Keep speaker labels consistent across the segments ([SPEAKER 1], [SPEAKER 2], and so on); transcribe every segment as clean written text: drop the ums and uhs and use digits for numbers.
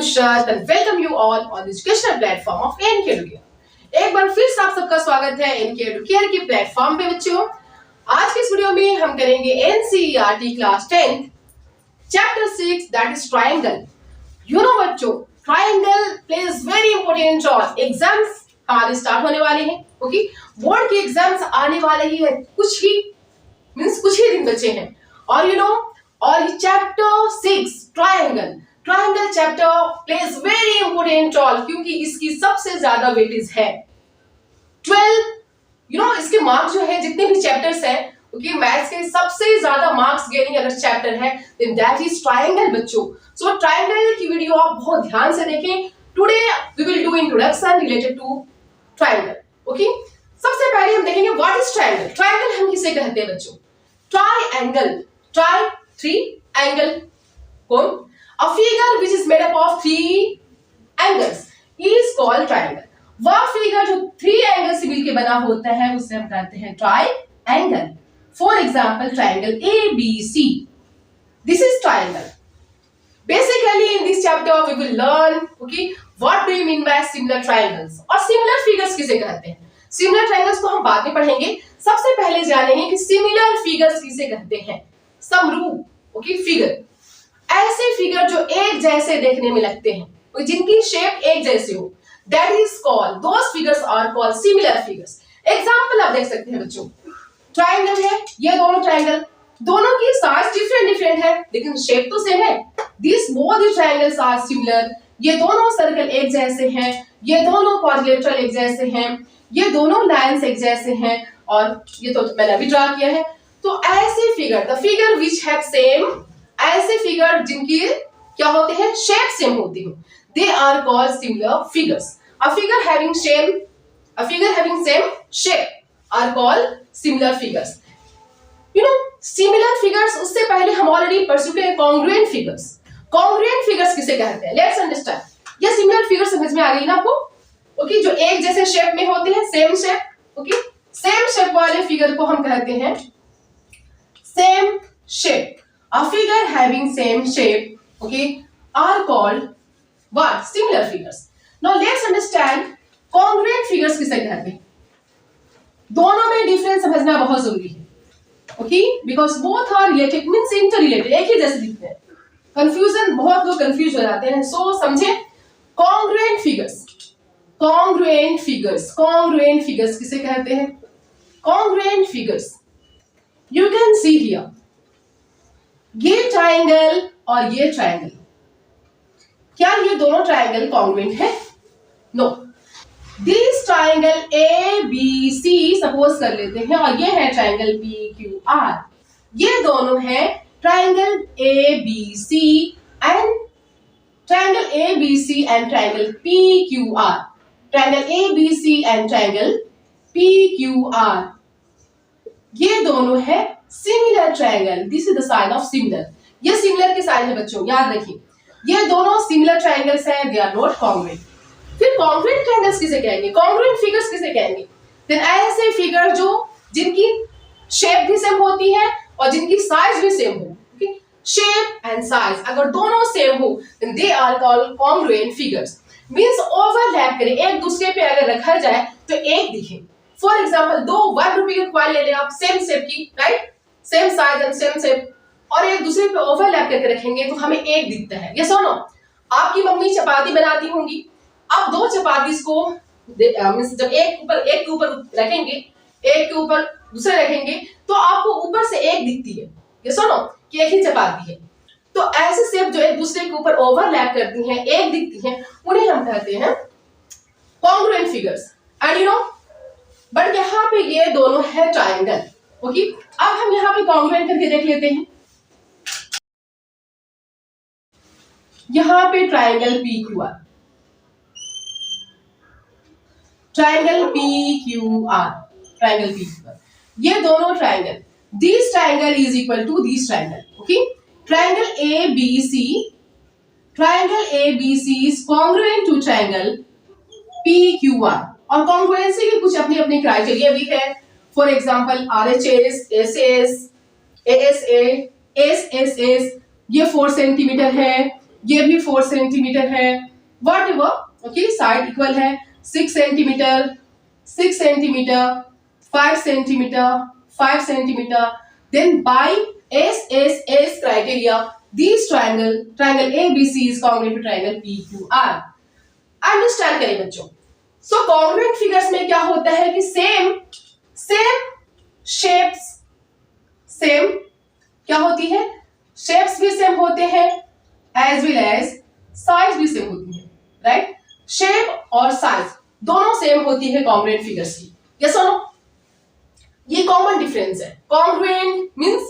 [SPEAKER 1] Nushat and welcome you all on the educational platform of NK Educare। एक बार फिर से आप सबका स्वागत है NK Educare के प्लेटफॉर्म पे बच्चों। आज के इस वीडियो में हम करेंगे NCERT class 10 chapter 6 that is triangle. You know बच्चों, triangle plays very important role. Exams हमारे स्टार्ट होने वाले हैं, ओके। बोर्ड के एग्जाम्स आने वाले ही है, कुछ ही दिन बचे हैं। और यू नो, और ये chapter 6 triangle chapter plays very important role, क्योंकि इसकी सबसे ज्यादा वेटेज है 12। यू नो, इसके मार्क्स जो है जितने भी चैप्टर्स हैं, ओके, मैथ्स के सबसे ज्यादा मार्क्स गेनिंग अगर चैप्टर है देन दैट इज ट्रायंगल बच्चों। सो ट्रायंगल की वीडियो आप बहुत ध्यान से देखें। Today we will do introduction related to triangle, okay. सबसे पहले हम देखेंगे व्हाट इज ट्रायंगल। ट्रायंगल हम किसे कहते हैं बच्चों? ट्राई 3 एंगल कौन? A figure which is made up of 3 angles is called triangle। वह फिगर जो 3 एंगल से मिलकर बना होता है उसे हम कहते हैं triangle. For example triangle ABC, this is triangle. Basically in this chapter we will learn, okay, what do you mean by similar triangles और सिमिलर फिगर्स किसे कहते हैं। सिमिलर ट्रायंगल्स को हम बाद में पढ़ेंगे। सबसे पहले जानेंगे कि सिमिलर फिगर्स किसे कहते हैं। समरूप, ओके, फिगर, ऐसे फिगर जो एक जैसे देखने में लगते हैं, जिनकी शेप एक जैसे हो, that is called, those figures are called similar figures. Example आप देख सकते हैं बच्चों, ट्रायंगल है, ये दोनों ट्रायंगल, दोनों की साइज डिफरेंट है लेकिन शेप तो सेम है। This both the triangles are similar. ये दोनों सर्कल एक जैसे हैं, ये दोनों क्वाड्रिलेटरल एक जैसे हैं, ये दोनों लाइंस एक जैसे हैं, और ये तो मैंने अभी ड्रा किया है। तो ऐसे figure, the figure which have same, ऐसे फिगर जिनकी क्या होते हैं, शेप सेम होती है, they are called similar figures. A figure having same shape are called similar figures. You know, similar figures, उससे पहले हम ऑलरेडी पढ़ चुके हैं कॉन्ग्रुएंट फिगर्स। कॉन्ग्रुएंट फिगर्स किसे कहते हैं? Let's understand. ये सिमिलर फिगर समझ में आ गई ना आपको, ओके, जो एक जैसे शेप में होते हैं, same shape, okay. Same shape वाले फिगर को हम कहते हैं same shape. A figure having same shape, okay, are called what? Similar figures. Now let's understand congruent figures किसे कहते हैं। दोनों में डिफरेंस समझना बहुत जरूरी है, okay, because both are related, means interrelated, एक ही जैसे दिखते हैं। कंफ्यूजन, बहुत लोग कंफ्यूज हो जाते हैं। सो समझे, congruent figures किसे कहते हैं? Congruent figures, you can see here, ये ट्रायंगल और ये ट्रायंगल, क्या ये दोनों ट्रायंगल कॉन्ग्रुएंट है? No. This triangle ABC suppose कर लेते हैं, और ये है ट्रायंगल PQR। ये दोनों है triangle ABC and triangle PQR। Triangle ABC and triangle PQR, ये दोनों है similar triangle. This is the sign of similar. ये सिमिलर के साइन है बच्चों, याद रखिए। ये दोनों सिमिलर ट्रायंगल्स हैं, दे आर नॉट कॉन्ग्रुएंट। फिर कॉन्ग्रुएंट ट्रायंगल्स किसे कहेंगे? कॉन्ग्रुएंट फिगर्स किसे कहेंगे? देन ऐसे फिगर जो जिनकी शेप भी सेम होती है और जिनकी साइज भी सेम हो, ओके। शेप एंड साइज अगर दोनों सेम हो then they are called congruent figures. Means overlap करें, एक दूसरे पे अगर रखा जाए तो एक दिखे। फॉर एग्जांपल, दो 1 रुपए के कॉइन ले लें आप, सेम शेप की, right, same size and same shape, और एक दूसरे पे ओवरलैप करके रखेंगे तो हमें एक दिखता है। ये सुनो, आपकी मम्मी चपाती बनाती होंगी, आप दो चपाती को जब एक के ऊपर रखेंगे, एक के ऊपर दूसरे रखेंगे, तो आपको ऊपर से एक दिखती है। ये सुनो कि एक ही चपाती है। तो ऐसे शेप जो एक दूसरे के ऊपर ओवरलैप करती हैं, एक दिखती हैं, उन्हें हम कहते हैं congruent figures. And you know, but यहाँ पे ये दोनों है ट्रायंगल, ओके। अब हम यहाँ पे कॉन्ग्रुएंट करके देख लेते हैं। यहाँ पे ट्रायंगल PQR, ये दोनों triangle, this triangle is equal to this triangle, okay. Triangle ABC is congruent to triangle PQR, और कॉन्ग्रुएंसी के कुछ अपनी अपनी क्राइटेरिया भी है। For example RHS, SAS, ASA, SSS, ये 4 सेंटीमीटर है, ये भी 4 सेंटीमीटर है, whatever, okay, side equal है, 6 centimetre, 6 centimetre, 5 centimetre, 5 centimetre, then by SSS criteria these triangle ABC is congruent to triangle PQR. Understand करें बच्चों। सो कॉन्ग्रुएंट फिगर्स में क्या होता है कि सेम शेप्स, सेम क्या होती है, शेप्स भी सेम होते हैं एज वेल एज साइज भी सेम होती है, राइट। शेप और साइज दोनों सेम होती है कॉन्ग्रुएंट फिगर्स की, यस और नो। ये कॉमन डिफरेंस है। कॉन्ग्रुएंट मींस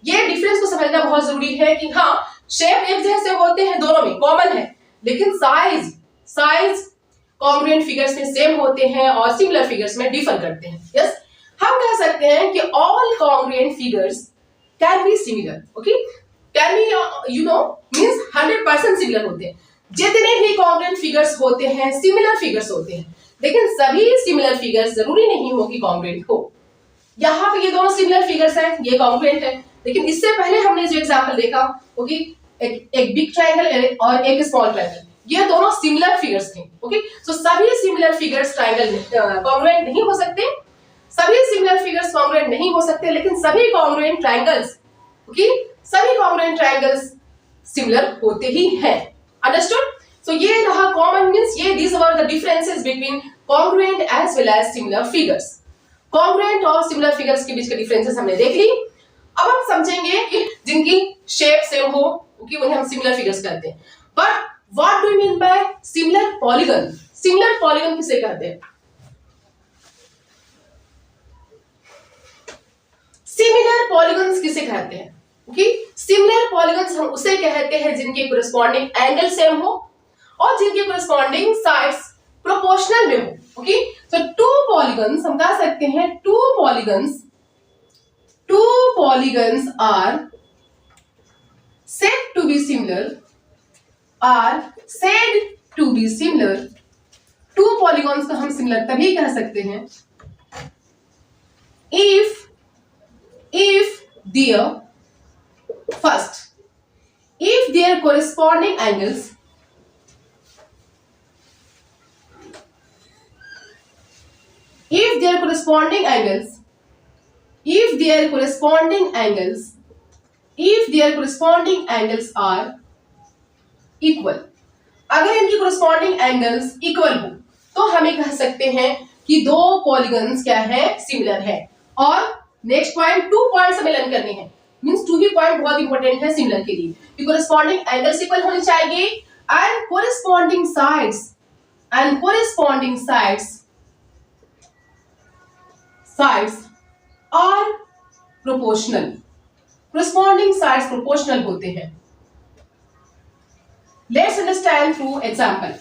[SPEAKER 1] ये डिफरेंस को समझना बहुत जरूरी है कि हाँ शेप एक जैसे होते हैं, दोनों में कॉमन है, लेकिन साइज कॉन्ग्रुएंट फिगर्स में सेम होते हैं और सिमिलर फिगर्स में डिफर करते हैं, यस। हम कह सकते हैं कि all congruent figures can be similar, okay, can be you know means 100% similar होते हैं। जितने भी कॉन्ग्रुएंट फिगर्स होते हैं सिमिलर फिगर्स होते हैं, लेकिन सभी सिमिलर फिगर्स जरूरी नहीं हो कि कॉन्ग्रुएंट हो। यहाँ पे ये दोनों सिमिलर फिगर्स हैं, ये कॉन्ग्रुएंट है, लेकिन इससे पहले हमने जो एग्जांपल देखा, ओके, एक बिग ट्रायंगल और एक स्मॉल ट्रायंगल, ये दोनों सिमिलर फिगर्स थे, ओके। सो सभी सिमिलर फिगर्स ट्रायंगल कॉन्ग्रुएंट नहीं हो सकते, सभी सिमिलर फिगर्स कॉन्ग्रुएंट नहीं हो सकते, लेकिन सभी कॉन्ग्रुएंट ट्रायंगल्स, ओके, सभी कॉन्ग्रुएंट ट्रायंगल्स सिमिलर होते ही हैं, अंडरस्टूड। सो ये रहा कॉमन मींस ये these were the differences between congruent as well as similar figures. Congruent और सिमिलर फिगर्स के बीच के डिफरेंसेस हमने देख ली। अब हम समझेंगे कि जिनकी शेप सेम हो, ओके, उन्हें हम सिमिलर फिगर्स कहते हैं। But what do you mean by similar polygon? Similar polygon किसे कहते हैं? सिमिलर पॉलीगन्स किसे कहते हैं? ओके, सिमिलर पॉलीगन्स हम उसे कहते हैं जिनके कोरिस्पॉन्डिंग एंगल सेम हो और जिनके कोरिस्पॉन्डिंग साइड्स प्रोपोर्शनल में हो, ओके। सो टू पॉलीगन्स हम कह सकते हैं, two polygons are said to be similar, two polygons को हम सिमिलर तभी कह सकते हैं if their corresponding angles are equal। अगर इनकी corresponding angles equal हो तो हमें कह सकते हैं कि दो पॉलीगन्स क्या है, सिमिलर है। और नेक्स्ट पॉइंट, 2 पॉइंट्स हमें लर्न करने हैं, मींस 2 ही पॉइंट बहुत इंपॉर्टेंट है सिमिलर के लिए कि corresponding angles equal होने चाहिए and corresponding sides are proportional। corresponding sides proportional होते हैं। Let's understand through example।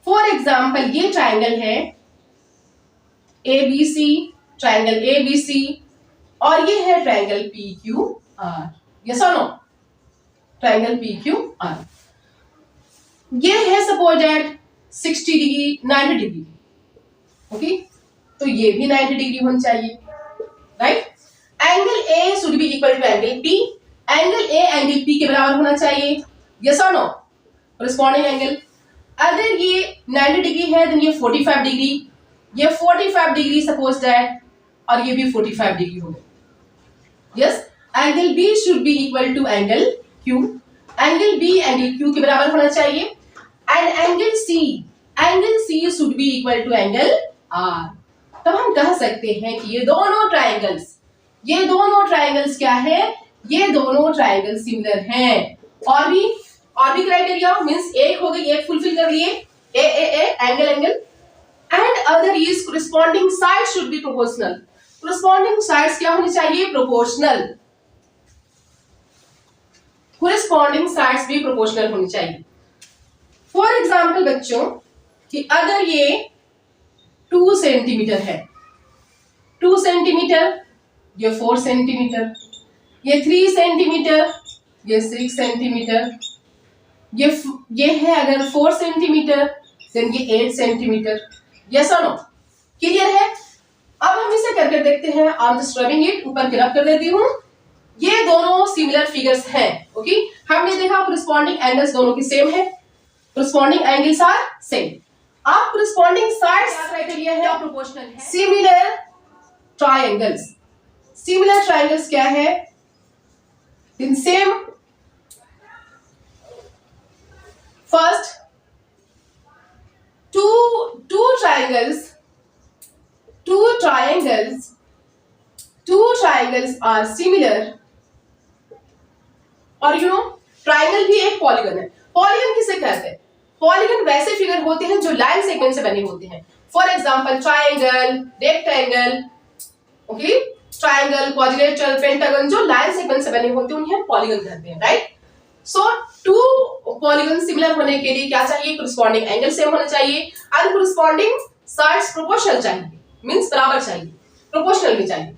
[SPEAKER 1] For example, ये ट्रायंगल है ABC, ट्रायंगल ABC, और ये है ट्रायंगल PQR, यस और नो, ट्रायंगल PQR। ये है suppose that 60 degree 90 degree, okay, तो ये भी 90 डिग्री होनी चाहिए, right. Angle A should be equal to angle P, angle A angle P के बराबर होना चाहिए, यस और नो, corresponding एंगल। अगर ये 90 डिग्री है देन ये 45 डिग्री, ये 45 डिग्री सपोज दैट, और ये भी 45 डिग्री होगा, yes. Angle B should be equal to angle Q, angle B angle Q के बराबर होना चाहिए, and angle C should be equal to angle R। तब हम कह सकते हैं कि ये दोनों ट्रायंगल्स क्या है, ये दोनों ट्रायंगल सिमिलर हैं। और भी क्राइटेरिया मींस एक हो गई, एक फुलफिल कर लिए, A angle and other is corresponding sides should be proportional। corresponding sides क्या होनी चाहिए, प्रोपोर्शनल। corresponding sides भी प्रोपोर्शनल होनी चाहिए। फॉर एग्जाम्पल बच्चों कि अगर ये 2 सेंटीमीटर है, 2 सेंटीमीटर, ये 4 सेंटीमीटर, ये 3 सेंटीमीटर, ये 6 सेंटीमीटर, ये है अगर 4 सेंटीमीटर देन ये 8 सेंटीमीटर, यस और नो, क्लियर है। अब हम इसे करके देखते हैं, I am just rubbing it, ऊपर की रब कर देती हूँ। ये दोनों सिमिलर फिगर्स हैं, ओके। हमने देखा कोरिस्पॉन्डिंग एंगल्स दोनों की सेम है, कोरिस्पॉन्डिंग एंगल्स आर सेम। अब कोरिस्पॉन्डिंग साइड्स क्राइटेरिया है प्रोपोर्शनल है। सिमिलर ट्रायंगल्स, सिमिलर ट्रायंगल्स क्या है? In same, first two triangles are similar, और यू नो ट्राइंगल भी एक पॉलीगन है। पॉलीगन किसे कहते हैं? पॉलीगन वैसे फिगर होते हैं जो लाइन सेगमेंट से बने होते हैं। For example triangle, rectangle, okay, triangle, quadrilateral, pentagon, जो लाइन सेगमेंट से बने होते हैं उन्हें पॉलीगन कहते हैं, right. So two polygon similar होने के लिए क्या चाहिए? कोरिस्पॉन्डिंग एंगल सेम होना चाहिए एंड कोरिस्पॉन्डिंग साइड्स प्रोपोर्शनल चाहिए, मींस बराबर चाहिए, प्रोपोर्शनल भी चाहिए।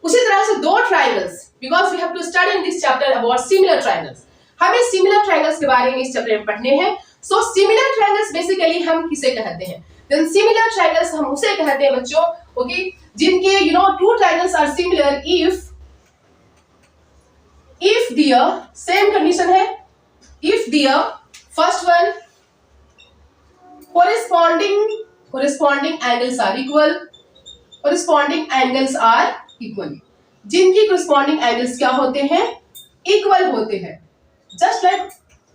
[SPEAKER 1] उसी तरह से दो triangles, because we have to study in this chapter about similar triangles, हमें सिमिलर ट्रायंगल्स के बारे में इस चैप्टर में पढ़ने हैं। सो सिमिलर ट्रायंगल्स बेसिकली हम किसे कहते हैं? देन सिमिलर ट्रायंगल्स हम उसे कहते हैं बच्चों, ओके, जिनके you know two triangles are similar if their same condition है, if their first one corresponding angles are equal, corresponding angles are equal, जिनकी corresponding angles क्या होते हैं? equal होते हैं, just like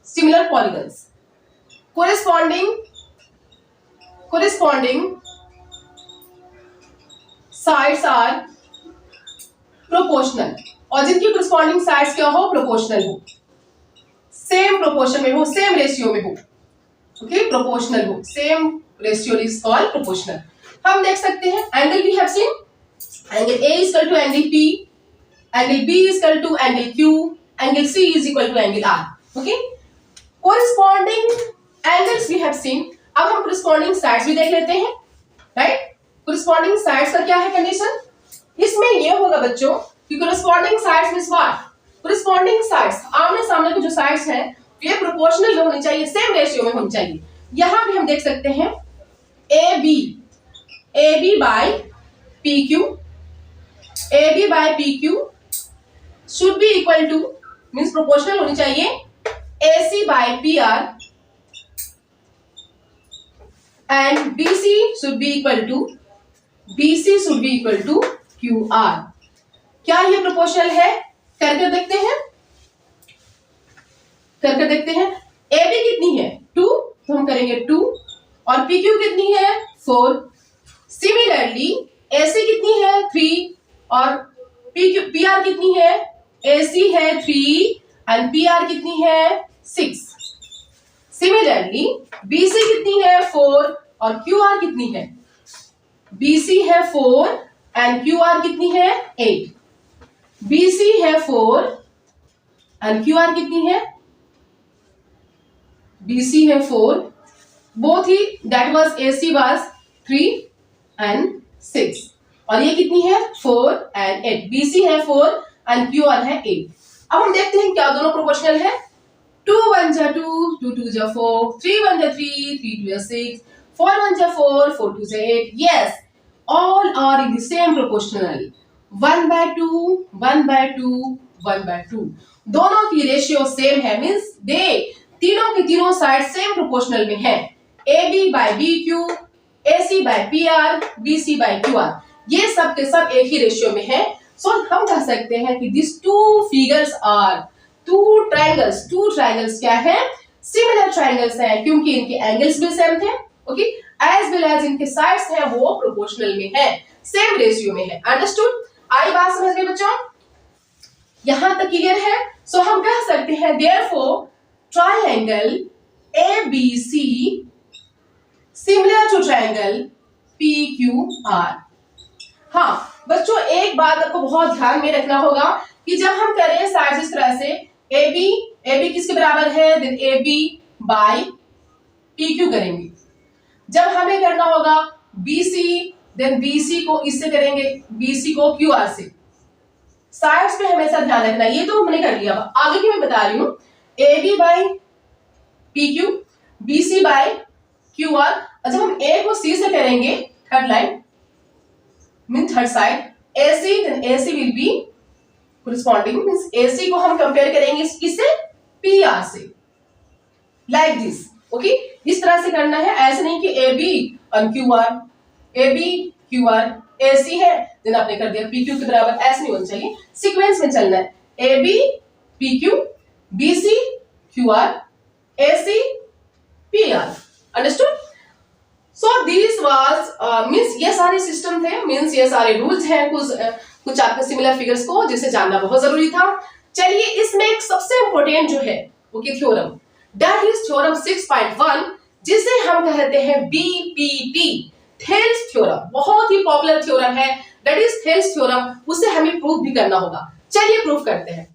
[SPEAKER 1] similar polygons। corresponding sides are proportional, और जिनकी corresponding sides क्या हो? प्रोपोर्शनल हो, सेम प्रोपोर्शन में हो, सेम रेशियो में हो, ओके, प्रोपोर्शनल हो, same ratio is called proportional. हम देख सकते हैं angle we have seen, angle A is equal to angle P, angle B is equal to angle Q, angle C is equal to angle R, okay. Corresponding angles we have seen, अब हम corresponding sides भी देख लेते हैं, right. Corresponding sides का क्या है condition? इसमें ये होगा बच्चों कि corresponding sides means what? Corresponding sides, आमने सामने के जो साइड्स हैं ये प्रोपोर्शनल में होनी चाहिए, सेम रेशियो में होनी चाहिए। यहां भी हम देख सकते हैं AB by PQ should be equal to, means proportional होनी चाहिए, AC by PR and BC should be equal to QR। क्या ये प्रोपोर्शनल है? करके देखते हैं। AB कितनी है? 2, तो हम करेंगे 2, और PQ कितनी है? 4। सिमिलरली AC कितनी है? 3, और PR कितनी है? AC है 3 एंड PR कितनी है? 6। सिमिलरली BC कितनी है? 4, और QR कितनी है? BC है 4 एंड QR कितनी है? 8। BC है 4 एंड QR कितनी है? BC है 4, both he, that was AC was 3 and 6, और ये कितनी है? 4 एंड 8। BC है 4 एंड QR है 8। अब हम देखते हैं क्या दोनों प्रोपोर्शनल है। 2 1 जा 2, 2 2 जा 4, 3 1 जा 3, 3 2 जा 6, 4 1 जा 4, 4 2 जा 8। Yes, all are in the same proportional, 1/2, 1/2, 1/2। दोनों की रेशियो सेम है, मींस दे तीनों के तीनों साइड सेम प्रोपोर्शनल में है। AB by BQ, AC by PR, BC by QR, ये सब के सब एक ही रेशियो में है। सो हम कह सकते हैं कि this two figures are two triangles क्या है? सिमिलर ट्रायंगल्स हैं, क्योंकि इनके एंगल्स भी सेम थे, ओके, एज वेल एज इनके साइड्स हैं वो प्रोपोर्शनल में है, सेम रेशियो में है। अंडरस्टूड? आई बात समझ गए बच्चों? यहां तक क्लियर है? सो हम कह सकते हैं therefore triangle ABC similar to triangle PQR। हाँ बच्चों, एक बात आपको बहुत ध्यान में रखना होगा कि जब हम करें साइड्स इस तरह से, AB किसके बराबर है? देन AB बाय PQ करेंगे। जब हमें करना होगा BC, देन BC को इससे करेंगे, BC को QR से। साइड्स पे हमेशा ध्यान रखना, ये तो हमने कर लिया। आगे की मैं बता रही हूँ, AB by PQ, BC by QR। जब हम A को C से करेंगे, third line mean third side, AC, then AC will be corresponding means AC को हम कंपेयर करेंगे किससे, PR से, लाइक दिस। ओके, इस तरह से करना है, ऐसे नहीं कि AB और QR, AB QR AC है देन आपने कर दिया PQ के बराबर, ऐसे नहीं होना चाहिए, सीक्वेंस में चलना है, AB PQ BC QR AC PR, understood. So this was means ये सारे सिस्टम थे, मींस ये सारे रूल्स हैं कुछ आपके सिमिलर फिगर्स को जिसे जानना बहुत जरूरी था। चलिए इसमें एक सबसे इंपॉर्टेंट जो है वो की थ्योरम, दैट इज थ्योरम 6.1 जिसे हम कहते हैं BPT, थेल्स थ्योरम, बहुत ही पॉपुलर थ्योरम है, दैट इज थेल्स थ्योरम, उसे हमें प्रूफ भी करना होगा। चलिए प्रूफ करते हैं।